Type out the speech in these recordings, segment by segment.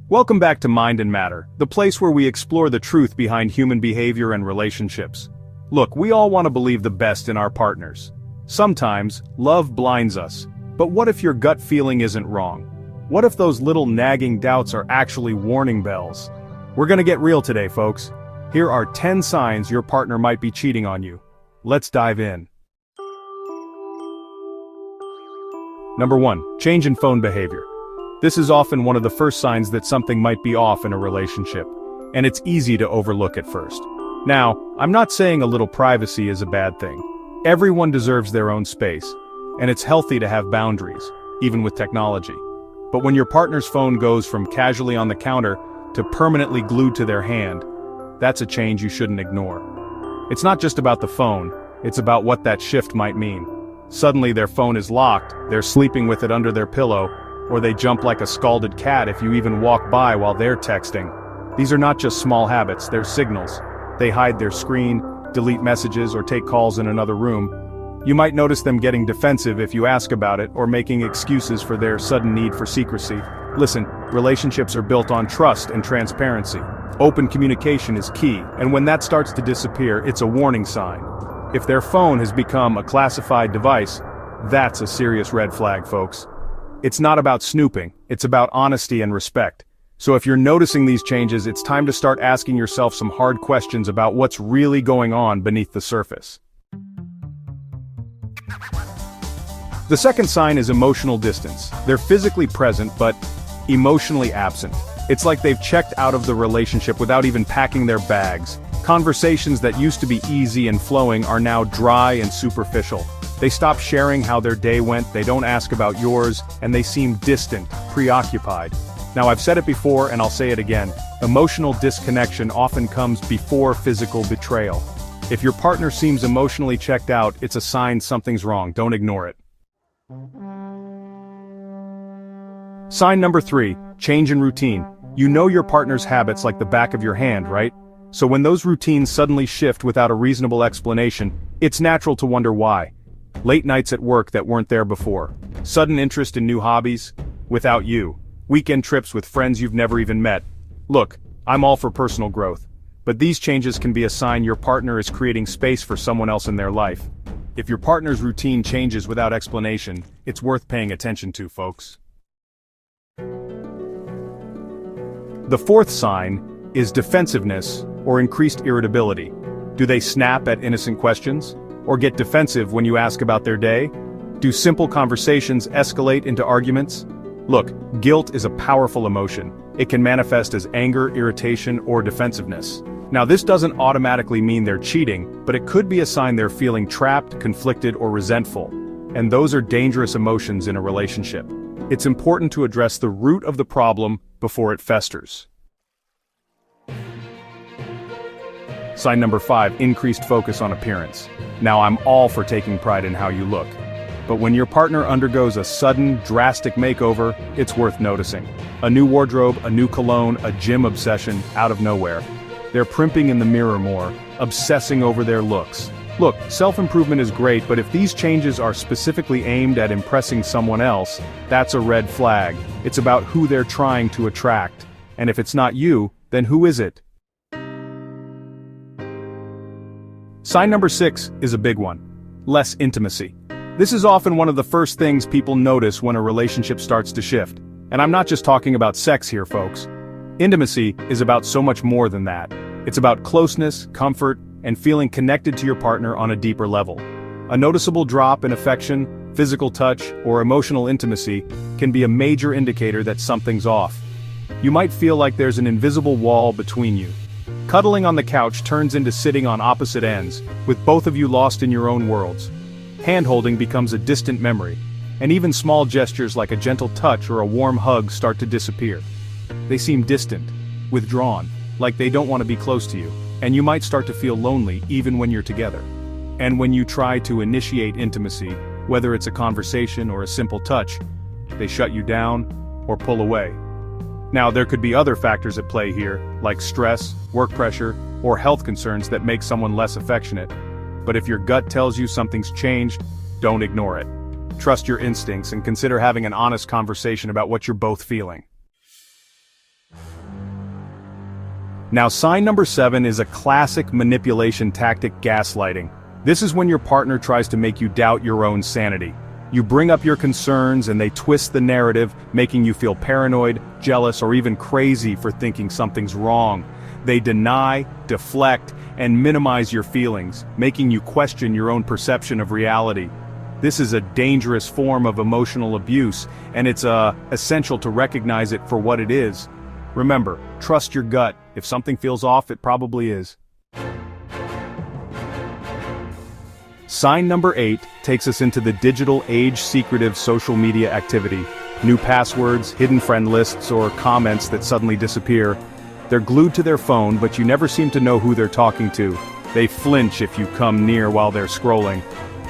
Welcome back to Mind and Matter, the place where we explore the truth behind human behavior and relationships. Look, we all want to believe the best in our partners. Sometimes, love blinds us. But what if your gut feeling isn't wrong? What if those little nagging doubts are actually warning bells? We're gonna get real today, folks. Here are 10 signs your partner might be cheating on you. Let's dive in. Number 1. Change in phone behavior. This is often one of the first signs that something might be off in a relationship, and it's easy to overlook at first. Now, I'm not saying a little privacy is a bad thing. Everyone deserves their own space, and it's healthy to have boundaries, even with technology. But when your partner's phone goes from casually on the counter to permanently glued to their hand, that's a change you shouldn't ignore. It's not just about the phone, it's about what that shift might mean. Suddenly their phone is locked, they're sleeping with it under their pillow, or they jump like a scalded cat if you even walk by while they're texting. These are not just small habits, they're signals. They hide their screen, delete messages, or take calls in another room. You might notice them getting defensive if you ask about it, or making excuses for their sudden need for secrecy. Listen, relationships are built on trust and transparency. Open communication is key, and when that starts to disappear, it's a warning sign. If their phone has become a classified device, that's a serious red flag, folks. It's not about snooping, it's about honesty and respect. So if you're noticing these changes, it's time to start asking yourself some hard questions about what's really going on beneath the surface. The second sign is emotional distance. They're physically present, but emotionally absent. It's like they've checked out of the relationship without even packing their bags. Conversations that used to be easy and flowing are now dry and superficial. They stop sharing how their day went, they don't ask about yours, and they seem distant, preoccupied. Now I've said it before and I'll say it again, emotional disconnection often comes before physical betrayal. If your partner seems emotionally checked out, it's a sign something's wrong, don't ignore it. Sign number 3, change in routine. You know your partner's habits like the back of your hand, right? So when those routines suddenly shift without a reasonable explanation, it's natural to wonder why. Late nights at work that weren't there before. Sudden interest in new hobbies? Without you. Weekend trips with friends you've never even met. Look, I'm all for personal growth. But these changes can be a sign your partner is creating space for someone else in their life. If your partner's routine changes without explanation, it's worth paying attention to, folks. The fourth sign is defensiveness or increased irritability. Do they snap at innocent questions? Or get defensive when you ask about their day? Do simple conversations escalate into arguments? Look, guilt is a powerful emotion. It can manifest as anger, irritation, or defensiveness. Now this doesn't automatically mean they're cheating, but it could be a sign they're feeling trapped, conflicted, or resentful. And those are dangerous emotions in a relationship. It's important to address the root of the problem before it festers. Sign number 5, increased focus on appearance. Now I'm all for taking pride in how you look. But when your partner undergoes a sudden, drastic makeover, it's worth noticing. A new wardrobe, a new cologne, a gym obsession, out of nowhere. They're primping in the mirror more, obsessing over their looks. Look, self-improvement is great, but if these changes are specifically aimed at impressing someone else, that's a red flag. It's about who they're trying to attract. And if it's not you, then who is it? Sign number 6 is a big one. Less intimacy. This is often one of the first things people notice when a relationship starts to shift. And I'm not just talking about sex here, folks. Intimacy is about so much more than that. It's about closeness, comfort, and feeling connected to your partner on a deeper level. A noticeable drop in affection, physical touch, or emotional intimacy can be a major indicator that something's off. You might feel like there's an invisible wall between you. Cuddling on the couch turns into sitting on opposite ends, with both of you lost in your own worlds. Hand-holding becomes a distant memory, and even small gestures like a gentle touch or a warm hug start to disappear. They seem distant, withdrawn, like they don't want to be close to you, and you might start to feel lonely even when you're together. And when you try to initiate intimacy, whether it's a conversation or a simple touch, they shut you down or pull away. Now, there could be other factors at play here, like stress, work pressure, or health concerns that make someone less affectionate. But if your gut tells you something's changed, don't ignore it. Trust your instincts and consider having an honest conversation about what you're both feeling. Now, sign number 7 is a classic manipulation tactic: gaslighting. This is when your partner tries to make you doubt your own sanity. You bring up your concerns and they twist the narrative, making you feel paranoid, jealous, or even crazy for thinking something's wrong. They deny, deflect, and minimize your feelings, making you question your own perception of reality. This is a dangerous form of emotional abuse, and it's essential to recognize it for what it is. Remember, trust your gut. If something feels off, it probably is. Sign number 8 takes us into the digital age: secretive social media activity. New passwords, hidden friend lists, or comments that suddenly disappear. They're glued to their phone, but you never seem to know who they're talking to. They flinch if you come near while they're scrolling.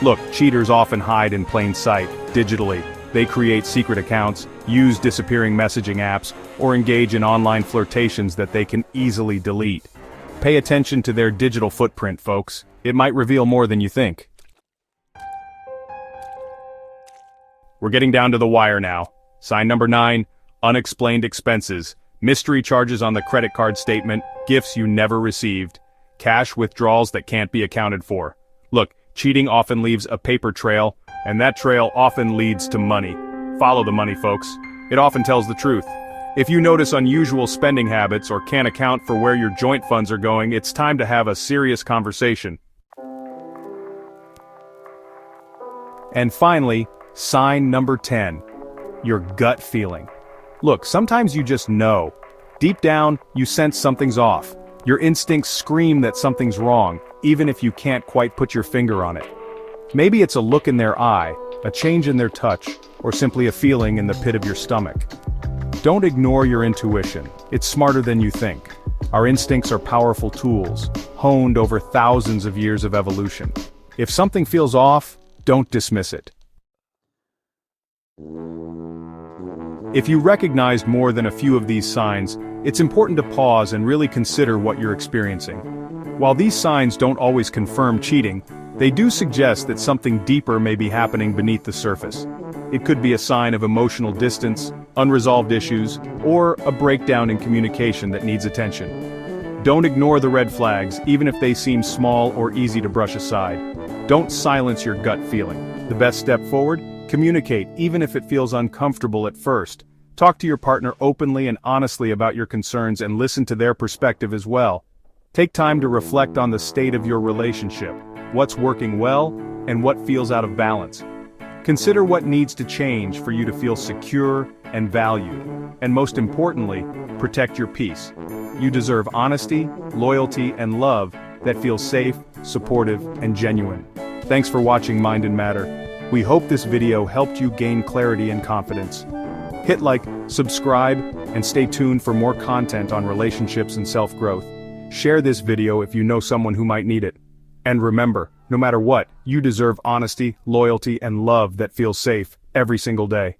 Look, cheaters often hide in plain sight, digitally. They create secret accounts, use disappearing messaging apps, or engage in online flirtations that they can easily delete. Pay attention to their digital footprint, folks. It might reveal more than you think. We're getting down to the wire now. Sign number 9, unexplained expenses. Mystery charges on the credit card statement, gifts you never received, cash withdrawals that can't be accounted for. Look, cheating often leaves a paper trail, and that trail often leads to money. Follow the money, folks. It often tells the truth. If you notice unusual spending habits or can't account for where your joint funds are going, it's time to have a serious conversation. And finally, sign number 10, your gut feeling. Look, sometimes you just know. Deep down, you sense something's off. Your instincts scream that something's wrong, even if you can't quite put your finger on it. Maybe it's a look in their eye, a change in their touch, or simply a feeling in the pit of your stomach. Don't ignore your intuition. It's smarter than you think. Our instincts are powerful tools, honed over thousands of years of evolution. If something feels off, don't dismiss it. If you recognized more than a few of these signs, it's important to pause and really consider what you're experiencing. While these signs don't always confirm cheating, they do suggest that something deeper may be happening beneath the surface. It could be a sign of emotional distance, unresolved issues, or a breakdown in communication that needs attention. Don't ignore the red flags, even if they seem small or easy to brush aside. Don't silence your gut feeling. The best step forward? Communicate, even if it feels uncomfortable at first. Talk to your partner openly and honestly about your concerns and listen to their perspective as well. Take time to reflect on the state of your relationship, what's working well, and what feels out of balance. Consider what needs to change for you to feel secure and valued. And most importantly, protect your peace. You deserve honesty, loyalty, and love that feels safe, supportive, and genuine. Thanks for watching Mind and Matter. We hope this video helped you gain clarity and confidence. Hit like, subscribe, and stay tuned for more content on relationships and self-growth. Share this video if you know someone who might need it. And remember, no matter what, you deserve honesty, loyalty, and love that feels safe every single day.